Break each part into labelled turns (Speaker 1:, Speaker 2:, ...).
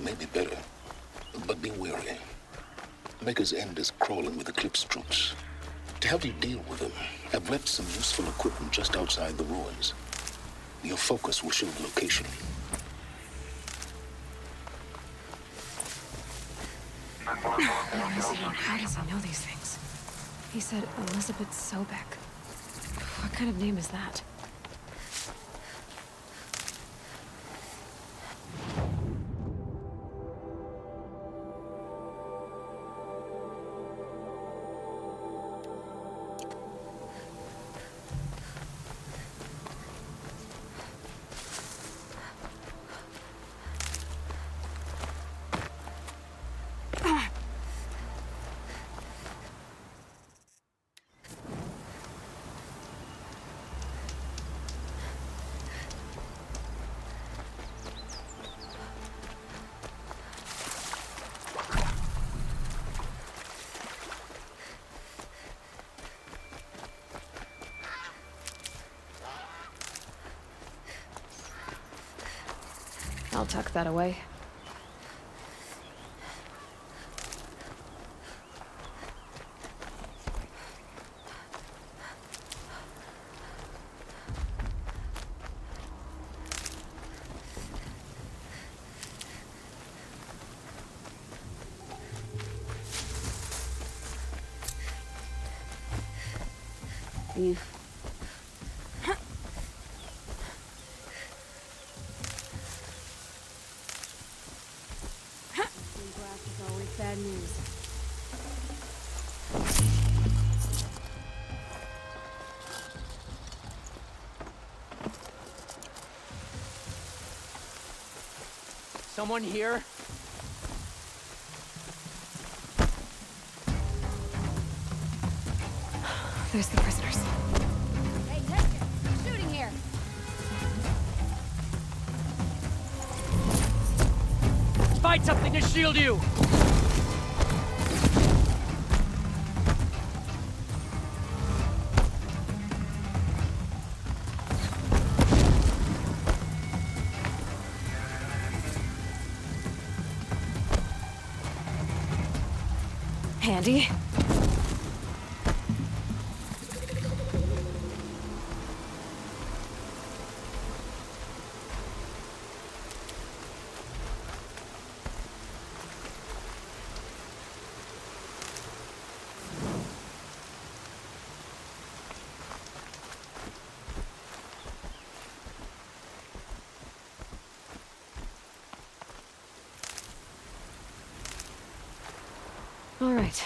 Speaker 1: may be better, but be wary. Maker's End is crawling with Eclipse troops. To help you deal with them, I've left some useful equipment just outside the ruins. Your focus will show the location.
Speaker 2: How does he know these things? He said Elizabeth Sobek. What kind of name is that? I'll tuck that away. Bad news.
Speaker 3: Someone here?
Speaker 2: There's the prisoners.
Speaker 4: Hey, attention! Shooting here!
Speaker 3: Find something to shield you!
Speaker 2: Handy. All right.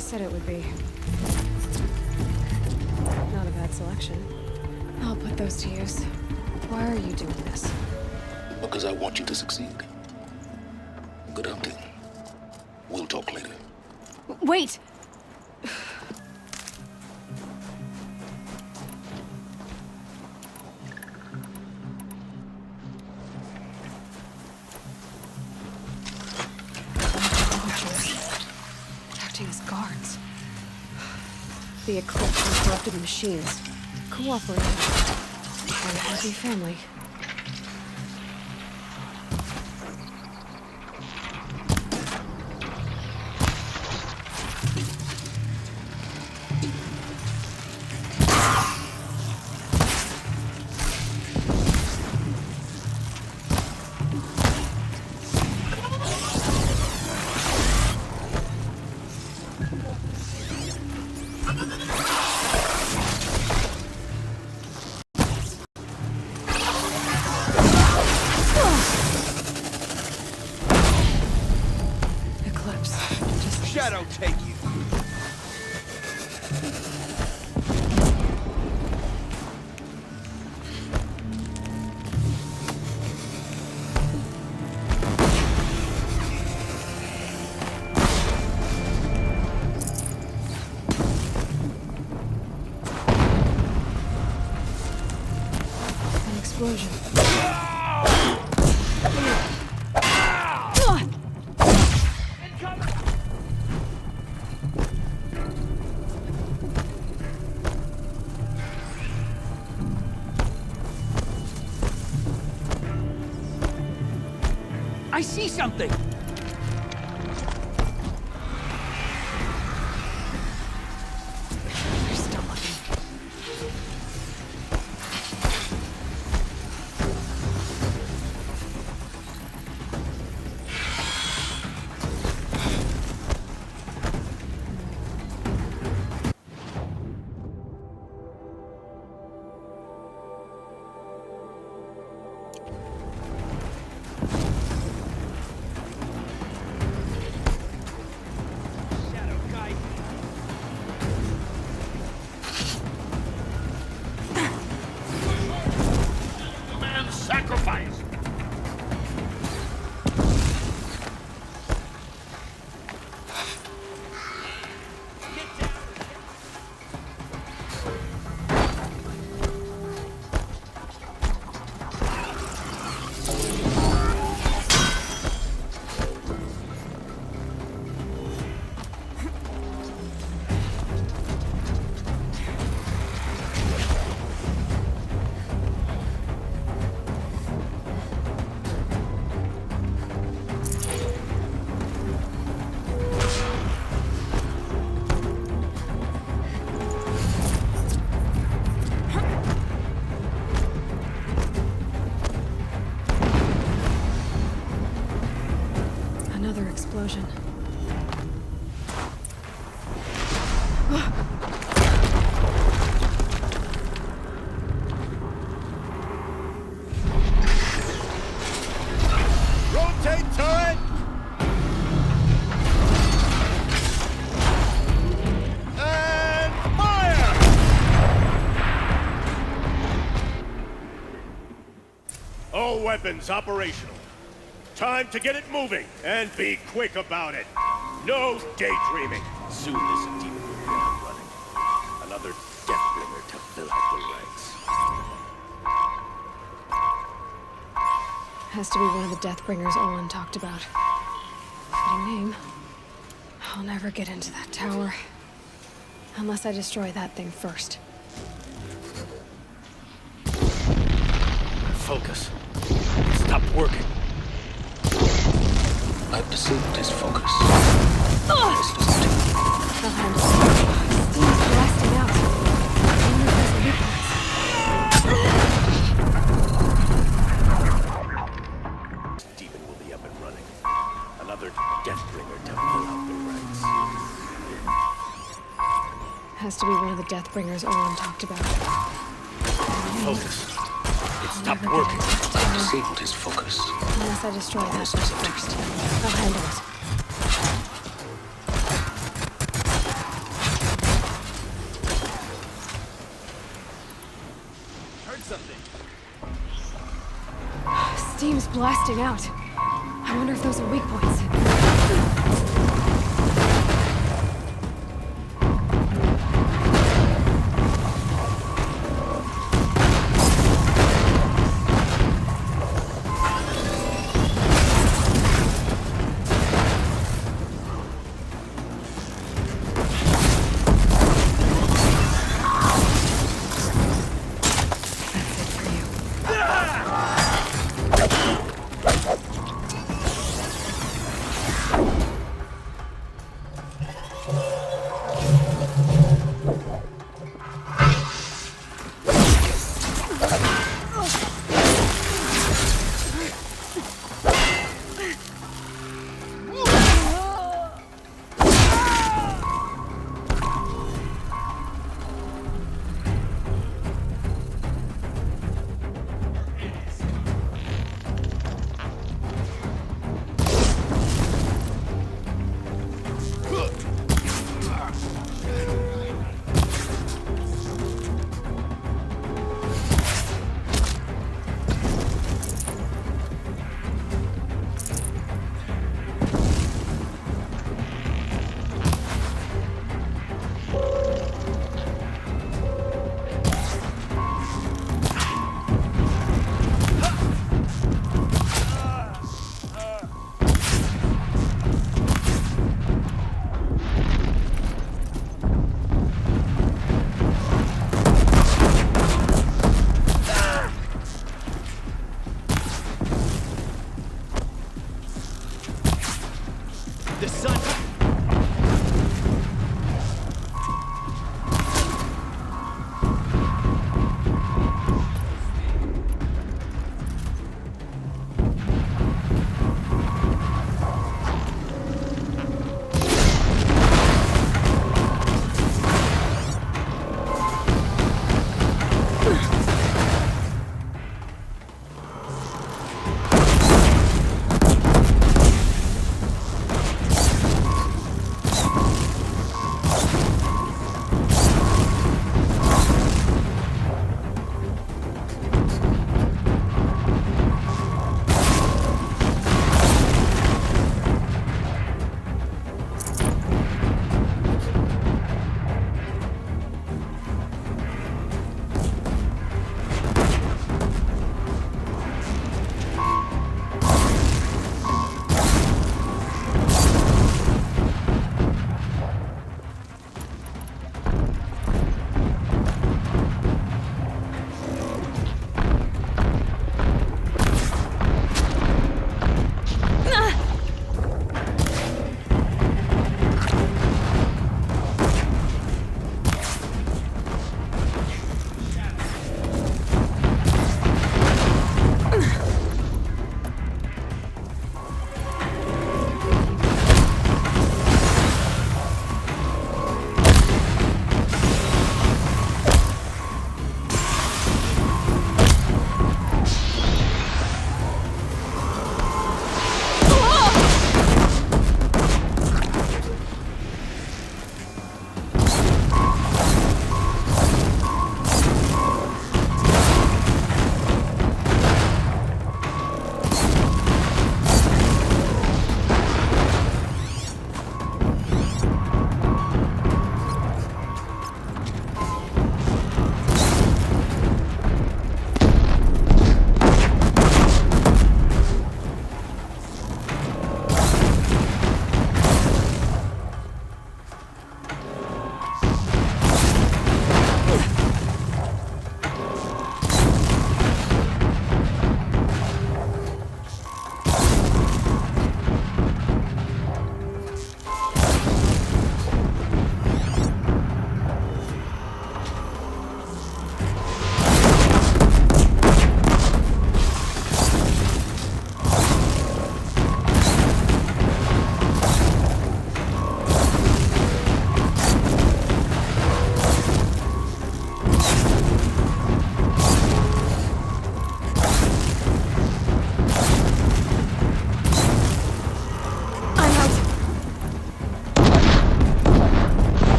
Speaker 2: Said it would be. Not a bad selection. I'll put those to use. Why are you doing this?
Speaker 1: Because I want you to succeed. Good hunting. We'll talk later.
Speaker 2: Wait! As guards. The Eclipse and corrupted machines. Cooperating. And a happy family.
Speaker 5: Shadow take you.
Speaker 2: An explosion.
Speaker 3: I see something!
Speaker 2: They're still looking.
Speaker 3: Shadow guide me.
Speaker 1: Man sacrifice!
Speaker 3: Get down!
Speaker 2: Another explosion.
Speaker 5: Rotate turret! And fire! All weapons operational. Time to get it moving, and be quick about it. No daydreaming.
Speaker 1: Soon this demon will be up and running. Another deathbringer to fill out the ranks.
Speaker 2: Has to be one of the Deathbringers Olin talked about. Fitting name. I'll never get into that tower. Unless I destroy that thing first.
Speaker 1: Focus. It stopped working. I've disabled his focus. Let's just do it.
Speaker 2: I'll handle it. Steam's blasting out. I wonder if there's a weak point.
Speaker 1: Demon will be up and running. Another deathbringer to fill out the ranks.
Speaker 2: Has to be one of the Deathbringers Olin talked about.
Speaker 1: Focus. It
Speaker 2: I'll
Speaker 1: stopped
Speaker 2: never get
Speaker 1: working.
Speaker 2: into that
Speaker 1: I've
Speaker 2: tower.
Speaker 1: disabled his focus.
Speaker 2: Unless I destroy that thing first. I'll handle it.
Speaker 3: Heard something.
Speaker 2: Steam's blasting out. I wonder if those are weak points. That's it for you.
Speaker 3: The sun...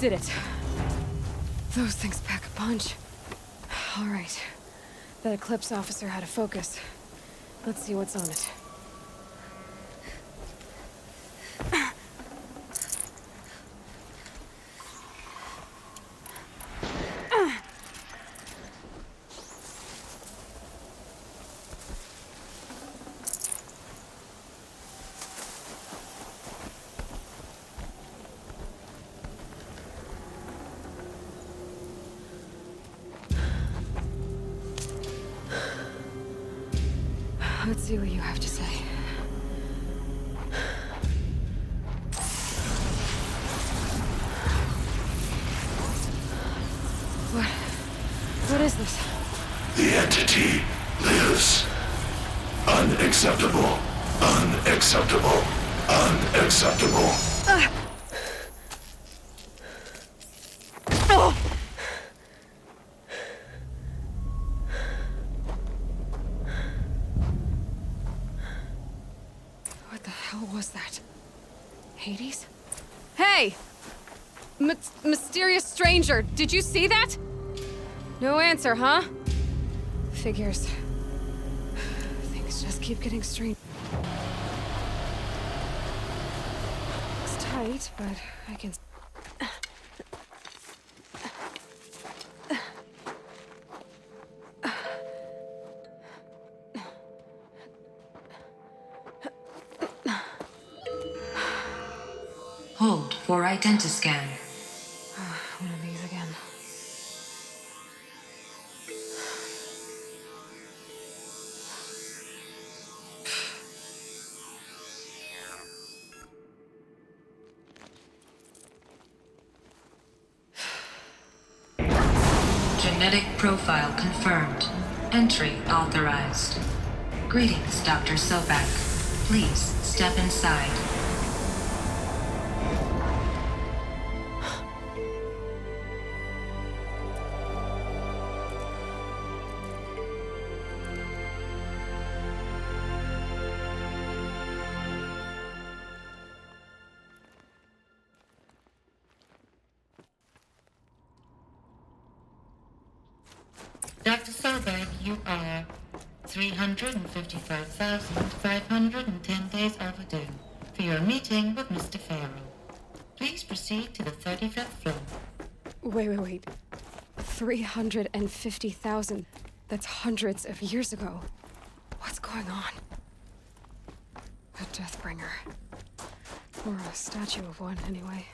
Speaker 2: Did it. Those things pack a punch. All right. That Eclipse officer had a focus. Let's see what's on it. see what you have to say. What is this?
Speaker 6: The entity lives. Unacceptable. Unacceptable. Unacceptable.
Speaker 2: What the hell was that? Hades? Hey! Mysterious stranger, did you see that? No answer, huh? Figures. Things just keep getting strange. It's tight, but I can...
Speaker 7: Hold for identiscan.
Speaker 2: One of these again.
Speaker 7: Genetic profile confirmed. Entry authorized. Greetings, Dr. Sobak. Please step inside.
Speaker 8: Dr. Sobek, you are 355,510 days overdue for your meeting with Mr. Farrell. Please proceed to the 35th floor.
Speaker 2: Wait. 350,000. That's hundreds of years ago. What's going on? A Deathbringer. Or a statue of one, anyway.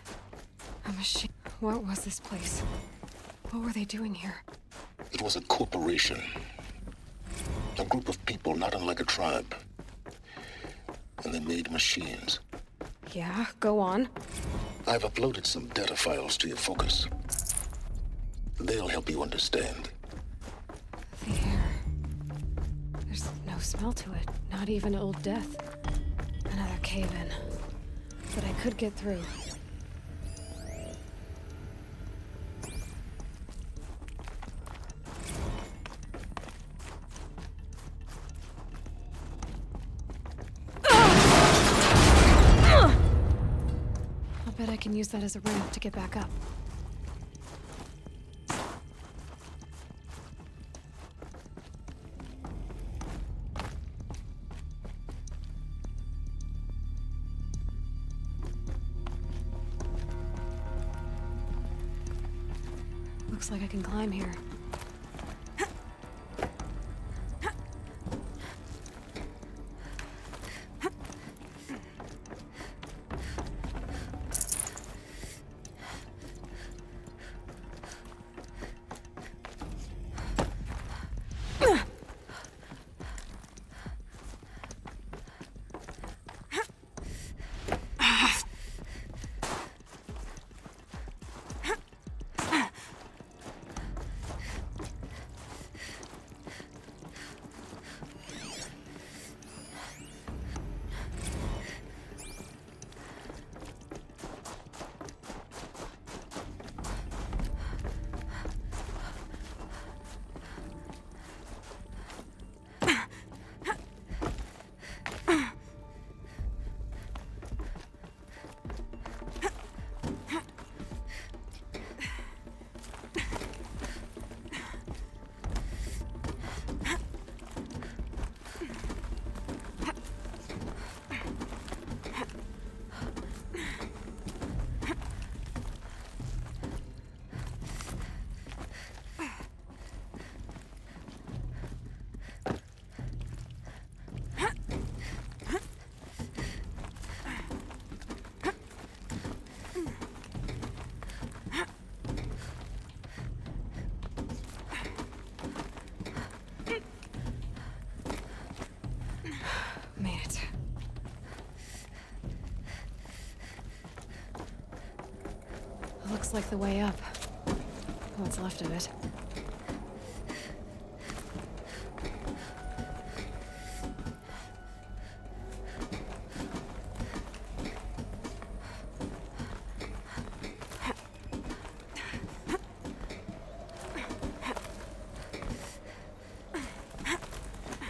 Speaker 2: A machine. What was this place? What were they doing here?
Speaker 1: It was a corporation. A group of people not unlike a tribe. And they made machines.
Speaker 2: Yeah, go on.
Speaker 1: I've uploaded some data files to your focus. They'll help you understand.
Speaker 2: The air. There's no smell to it. Not even Old Death. Another cave-in. But I could get through. I'll bet I can use that as a ramp to get back up. Looks like I can climb here. Looks like the way up. What's left of it.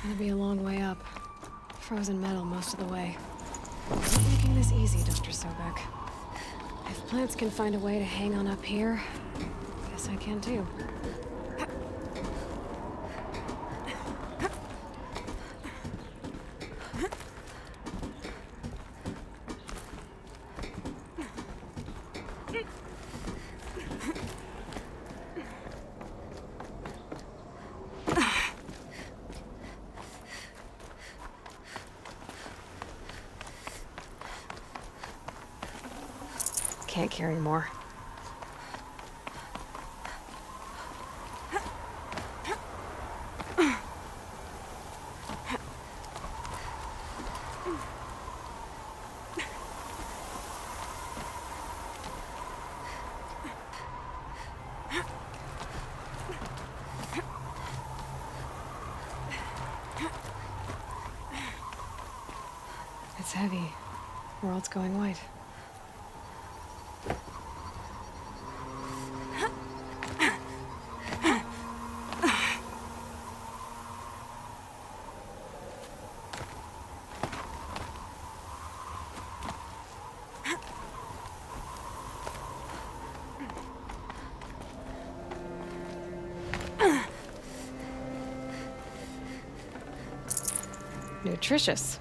Speaker 2: Gonna be a long way up. Frozen metal most of the way. Not making this easy, Dr. Sobek. If plants can find a way to hang on up here, guess I can too. Can't carry more. It's heavy. World's going white. Nutritious.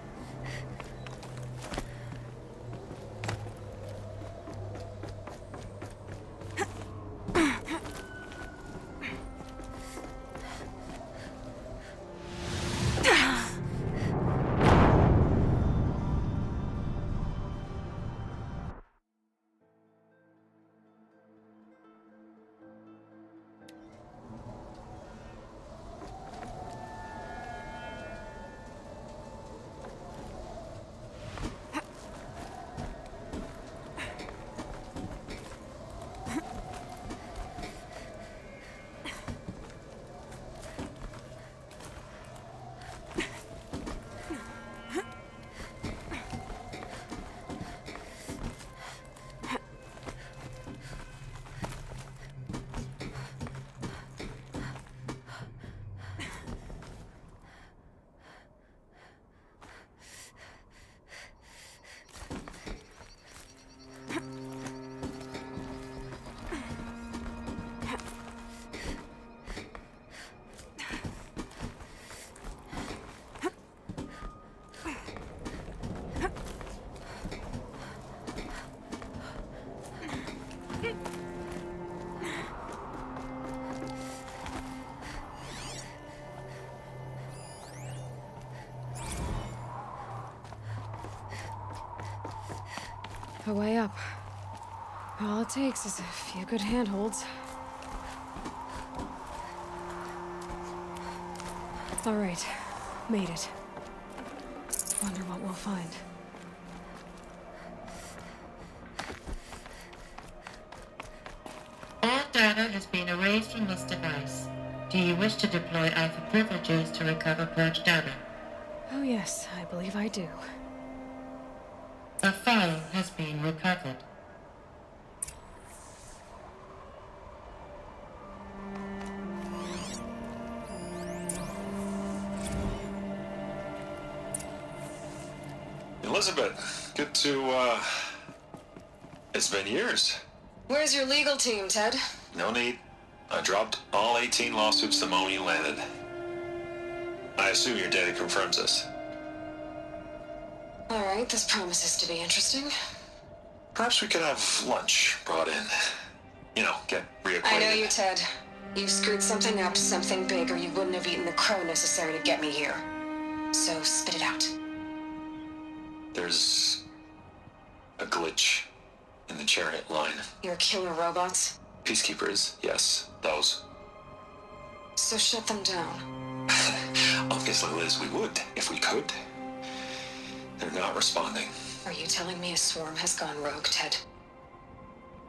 Speaker 2: A way up. All it takes is a few good handholds. All right, made it. Wonder what we'll find.
Speaker 8: All data has been erased from this device. Do you wish to deploy Alpha privileges to recover purged data?
Speaker 2: Oh yes, I believe I do.
Speaker 8: A file has been recovered.
Speaker 9: Elizabeth, good to, it's been years.
Speaker 2: Where's your legal team, Ted?
Speaker 9: No need. I dropped all 18 lawsuits the moment you landed. I assume your data confirms this.
Speaker 2: All right, this promises to be interesting.
Speaker 9: Perhaps we could have lunch brought in. You know, get reacquainted.
Speaker 2: I know you, Ted. You screwed something up, something big, or you wouldn't have eaten the crow necessary to get me here. So spit it out.
Speaker 9: There's a glitch in the chariot line.
Speaker 2: Your killer robots?
Speaker 9: Peacekeepers, yes, those.
Speaker 2: So shut them down.
Speaker 9: Obviously, Liz, we would, if we could. They're not responding.
Speaker 2: Are you telling me a swarm has gone rogue, Ted?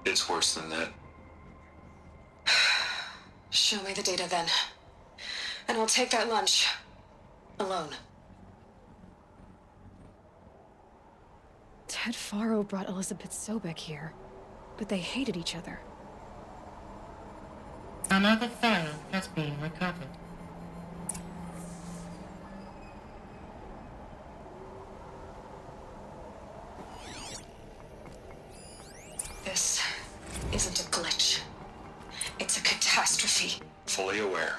Speaker 9: It's worse than that.
Speaker 2: Show me the data then. And I'll take that lunch. Alone. Ted Faro brought Elizabeth Sobek here, but they hated each other.
Speaker 8: Another file has been recovered.
Speaker 2: This isn't a glitch. It's a catastrophe.
Speaker 9: Fully aware.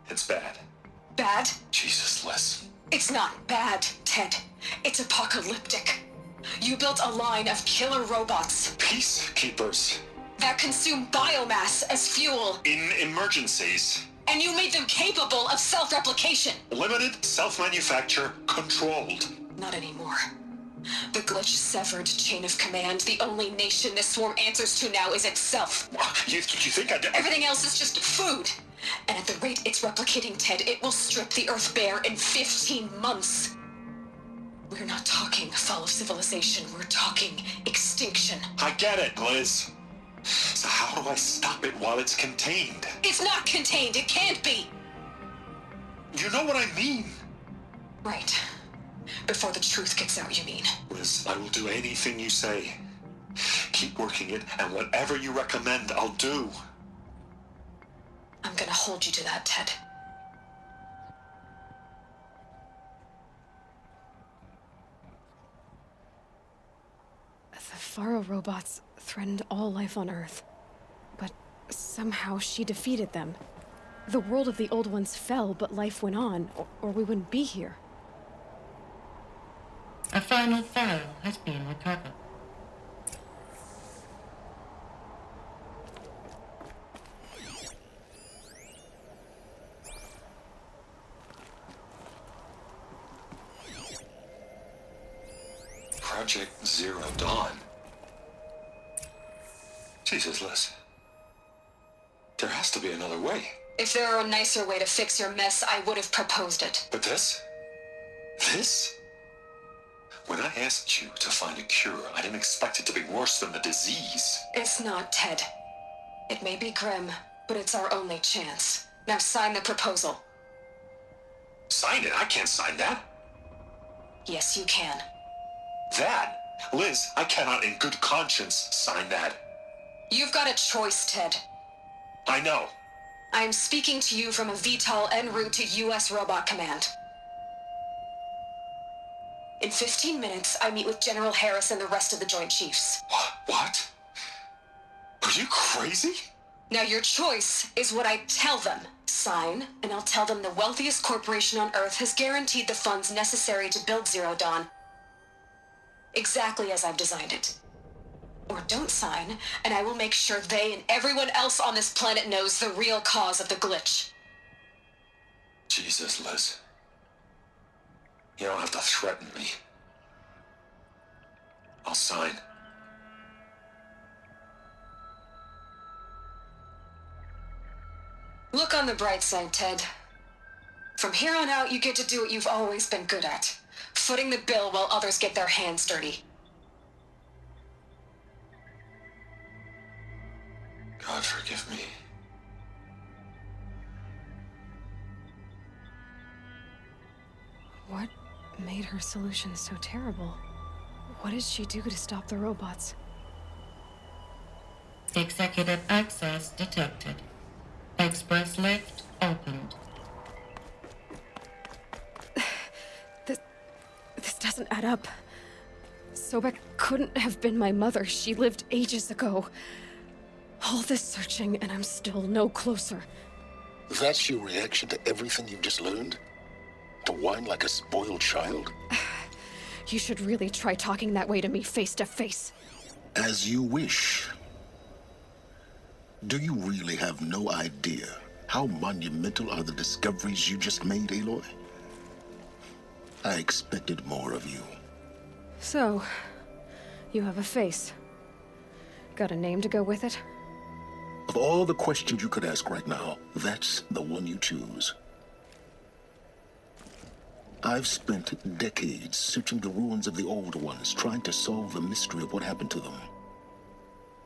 Speaker 9: It's bad.
Speaker 2: Bad?
Speaker 9: Jesus, Liz.
Speaker 2: It's not bad, Ted. It's apocalyptic. You built a line of killer robots
Speaker 9: Peacekeepers.
Speaker 2: that consume biomass as fuel,
Speaker 9: In emergencies.
Speaker 2: and you made them capable of self-replication.
Speaker 9: Limited, self-manufacture, controlled.
Speaker 2: Not anymore. The glitch severed chain of command. The only nation this swarm answers to now is itself.
Speaker 9: You think I'd...
Speaker 2: Everything else is just food. And at the rate it's replicating, Ted, it will strip the Earth bare in 15 months. We're not talking fall of civilization. We're talking extinction.
Speaker 9: I get it, Liz. So how do I stop it while it's contained?
Speaker 2: It's not contained. It can't be.
Speaker 9: You know what I mean.
Speaker 2: Right. Before the truth gets out, you mean?
Speaker 9: Liz, I will do anything you say. Keep working it, and whatever you recommend, I'll do.
Speaker 2: I'm gonna hold you to that, Ted. The Faro robots threatened all life on Earth. But somehow she defeated them. The world of the old ones fell, but life went on, or we wouldn't be here.
Speaker 8: A final file has been recovered.
Speaker 9: Project Zero Dawn. Jesus, Liz. There has to be another way.
Speaker 2: If there were a nicer way to fix your mess, I would have proposed it.
Speaker 9: But this? This? When I asked you to find a cure, I didn't expect it to be worse than the disease.
Speaker 2: It's not, Ted. It may be grim, but it's our only chance. Now sign the proposal.
Speaker 9: Sign it? I can't sign that.
Speaker 2: Yes, you can.
Speaker 9: That? Liz, I cannot in good conscience sign that.
Speaker 2: You've got a choice, Ted.
Speaker 9: I know.
Speaker 2: I am speaking to you from a VTOL en route to U.S. Robot Command. In 15 minutes, I meet with General Harris and the rest of the Joint Chiefs.
Speaker 9: What? Are you crazy?
Speaker 2: Now your choice is what I tell them. Sign, and I'll tell them the wealthiest corporation on Earth has guaranteed the funds necessary to build Zero Dawn. Exactly as I've designed it. Or don't sign, and I will make sure they and everyone else on this planet knows the real cause of the glitch.
Speaker 9: Jesus, Liz. You don't have to threaten me. I'll sign.
Speaker 2: Look on the bright side, Ted. From here on out, you get to do what you've always been good at. Footing the bill while others get their hands dirty.
Speaker 9: God forgive me.
Speaker 2: What made her solution so terrible? What did she do to stop the robots?
Speaker 8: Executive access detected. Express lift opened.
Speaker 2: This doesn't add up. Sobek couldn't have been my mother. She lived ages ago. All this searching, and I'm still no closer.
Speaker 1: That's your reaction to everything you've just learned? To whine like a spoiled child?
Speaker 2: You should really try talking that way to me face to face.
Speaker 1: As you wish. Do you really have no idea how monumental are the discoveries you just made, Aloy? I expected more of you.
Speaker 2: So, you have a face. Got a name to go with it?
Speaker 1: Of all the questions you could ask right now, that's the one you choose. I've spent decades searching the ruins of the old ones, trying to solve the mystery of what happened to them.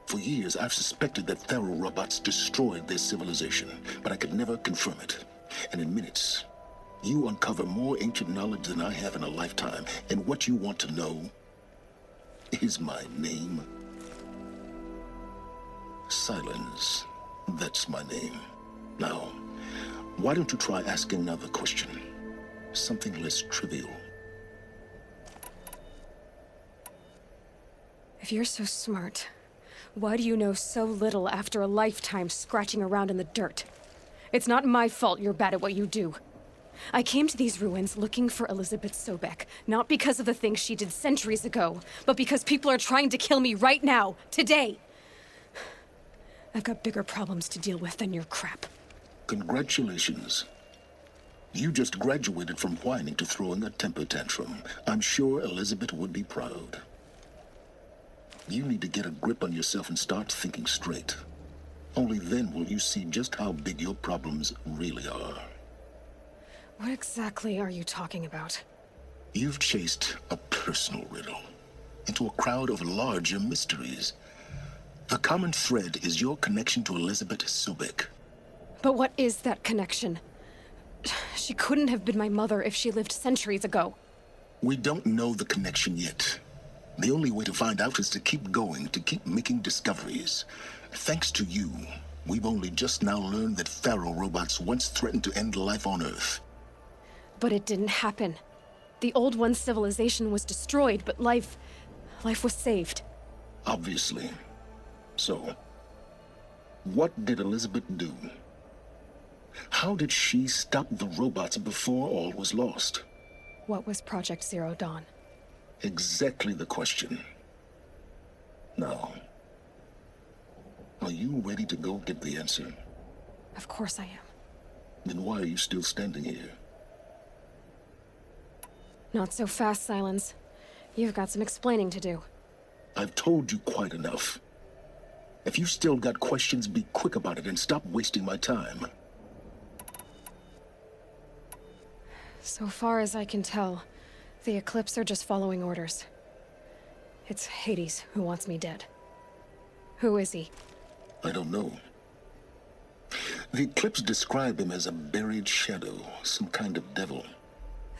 Speaker 1: For years, I've suspected that Thero robots destroyed their civilization, but I could never confirm it. And in minutes, you uncover more ancient knowledge than I have in a lifetime. And what you want to know is my name. Silence. That's my name. Now, why don't you try asking another question? Something less trivial.
Speaker 2: If you're so smart, why do you know so little after a lifetime scratching around in the dirt? It's not my fault you're bad at what you do. I came to these ruins looking for Elizabeth Sobek, not because of the things she did centuries ago, but because people are trying to kill me right now, today. I've got bigger problems to deal with than your crap.
Speaker 1: Congratulations. You just graduated from whining to throwing a temper tantrum. I'm sure Elizabeth would be proud. You need to get a grip on yourself and start thinking straight. Only then will you see just how big your problems really are.
Speaker 2: What exactly are you talking about?
Speaker 1: You've chased a personal riddle into a crowd of larger mysteries. The common thread is your connection to Elizabeth Sobek.
Speaker 2: But what is that connection? She couldn't have been my mother if she lived centuries ago.
Speaker 1: We don't know the connection yet. The only way to find out is to keep going, to keep making discoveries. Thanks to you, we've only just now learned that Thero robots once threatened to end life on Earth.
Speaker 2: But it didn't happen. The Old One's civilization was destroyed, but life was saved.
Speaker 1: Obviously. So, what did Elizabeth do? How did she stop the robots before all was lost?
Speaker 2: What was Project Zero Dawn?
Speaker 1: Exactly the question. Now, are you ready to go get the answer?
Speaker 2: Of course I am.
Speaker 1: Then why are you still standing here?
Speaker 2: Not so fast, Silence. You've got some explaining to do.
Speaker 1: I've told you quite enough. If you still got questions, be quick about it and stop wasting my time.
Speaker 2: So far as I can tell, the Eclipse are just following orders. It's Hades who wants me dead. Who is he?
Speaker 1: I don't know. The Eclipse describe him as a buried shadow, some kind of devil.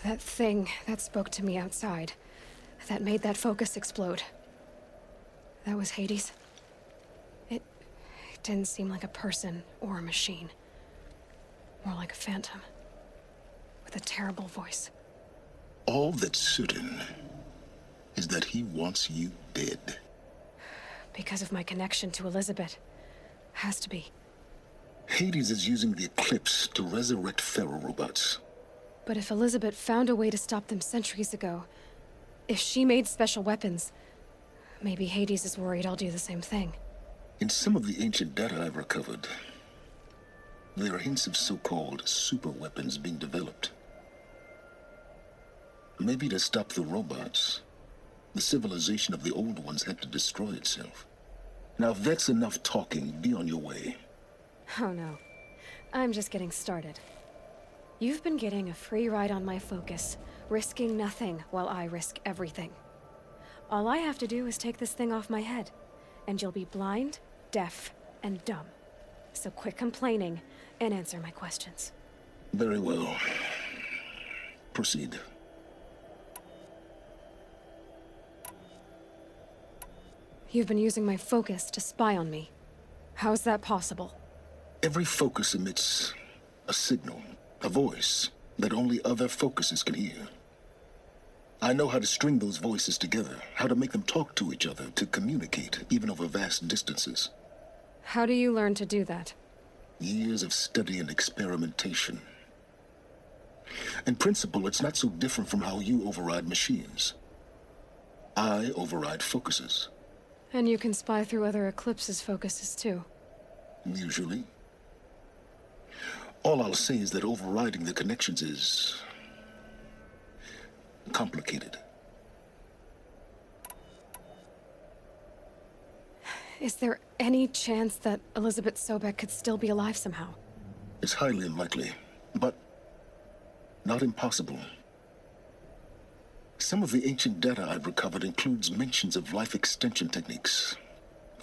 Speaker 2: That thing that spoke to me outside, that made that focus explode. That was Hades. It didn't seem like a person or a machine. More like a phantom. With a terrible voice.
Speaker 1: All that's certain is that he wants you dead.
Speaker 2: Because of my connection to Elizabeth. Has to be.
Speaker 1: Hades is using the Eclipse to resurrect Thero robots.
Speaker 2: But if Elizabeth found a way to stop them centuries ago, if she made special weapons, maybe Hades is worried I'll do the same thing.
Speaker 1: In some of the ancient data I've recovered, there are hints of so-called super weapons being developed. Maybe to stop the robots, the civilization of the old ones had to destroy itself. Now, if that's enough talking, be on your way.
Speaker 2: Oh no. I'm just getting started. You've been getting a free ride on my focus, risking nothing while I risk everything. All I have to do is take this thing off my head, and you'll be blind, deaf, and dumb. So quit complaining and answer my questions.
Speaker 1: Very well. Proceed.
Speaker 2: You've been using my focus to spy on me. How's that possible?
Speaker 1: Every focus emits a signal, a voice that only other focuses can hear. I know how to string those voices together, how to make them talk to each other, to communicate, even over vast distances.
Speaker 2: How do you learn to do that?
Speaker 1: Years of study and experimentation. In principle, it's not so different from how you override machines. I override focuses.
Speaker 2: And you can spy through other Eclipse's focuses too.
Speaker 1: Usually. All I'll say is that overriding the connections is complicated.
Speaker 2: Is there any chance that Elizabeth Sobek could still be alive somehow?
Speaker 1: It's highly unlikely, but not impossible. Some of the ancient data I've recovered includes mentions of life extension techniques.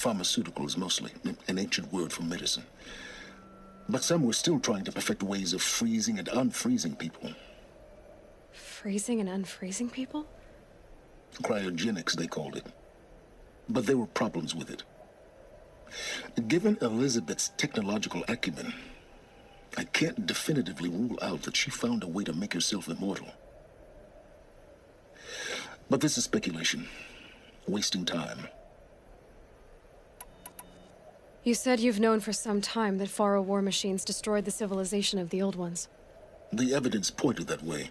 Speaker 1: Pharmaceuticals, mostly. An ancient word for medicine. But some were still trying to perfect ways of freezing and unfreezing people.
Speaker 2: Freezing and unfreezing people?
Speaker 1: Cryogenics, they called it. But there were problems with it. Given Elizabeth's technological acumen, I can't definitively rule out that she found a way to make herself immortal. But this is speculation. Wasting time.
Speaker 2: You said you've known for some time that Faro war machines destroyed the civilization of the old ones.
Speaker 1: The evidence pointed that way.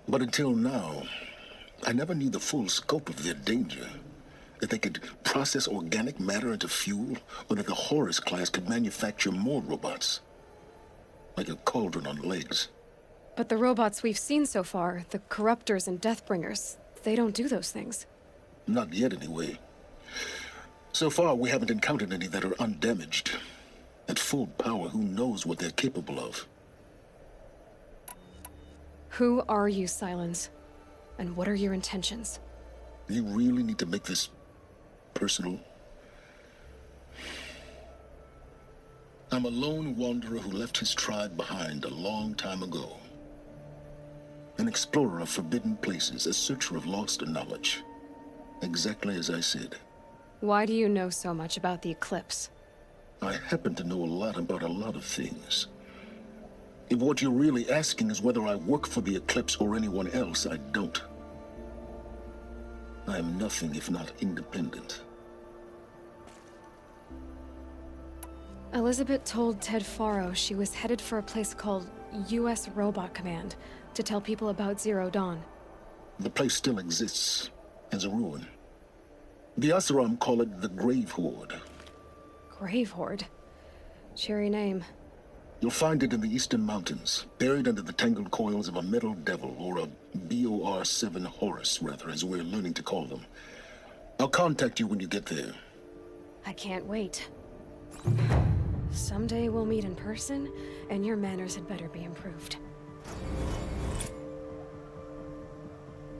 Speaker 1: But until now, I never knew the full scope of their danger. That they could process organic matter into fuel, or that the Horus class could manufacture more robots. Like a cauldron on legs.
Speaker 2: But the robots we've seen so far, the Corruptors and Deathbringers, they don't do those things.
Speaker 1: Not yet, anyway. So far, we haven't encountered any that are undamaged. At full power, who knows what they're capable of?
Speaker 2: Who are you, Silence? And what are your intentions?
Speaker 1: You really need to make this personal? I'm a lone wanderer who left his tribe behind a long time ago. An explorer of forbidden places, a searcher of lost knowledge. Exactly as I said.
Speaker 2: Why do you know so much about the Eclipse?
Speaker 1: I happen to know a lot about a lot of things. If what you're really asking is whether I work for the Eclipse or anyone else, I don't. I am nothing if not independent.
Speaker 2: Elizabeth told Ted Faro she was headed for a place called U.S. Robot Command to tell people about Zero Dawn.
Speaker 1: The place still exists, as a ruin. The Asuram call it the Grave Horde.
Speaker 2: Grave Horde? Cheery name.
Speaker 1: You'll find it in the Eastern Mountains, buried under the tangled coils of a metal devil, or a BOR-7 Horus, rather, as we're learning to call them. I'll contact you when you get there.
Speaker 2: I can't wait. Someday we'll meet in person, and your manners had better be improved.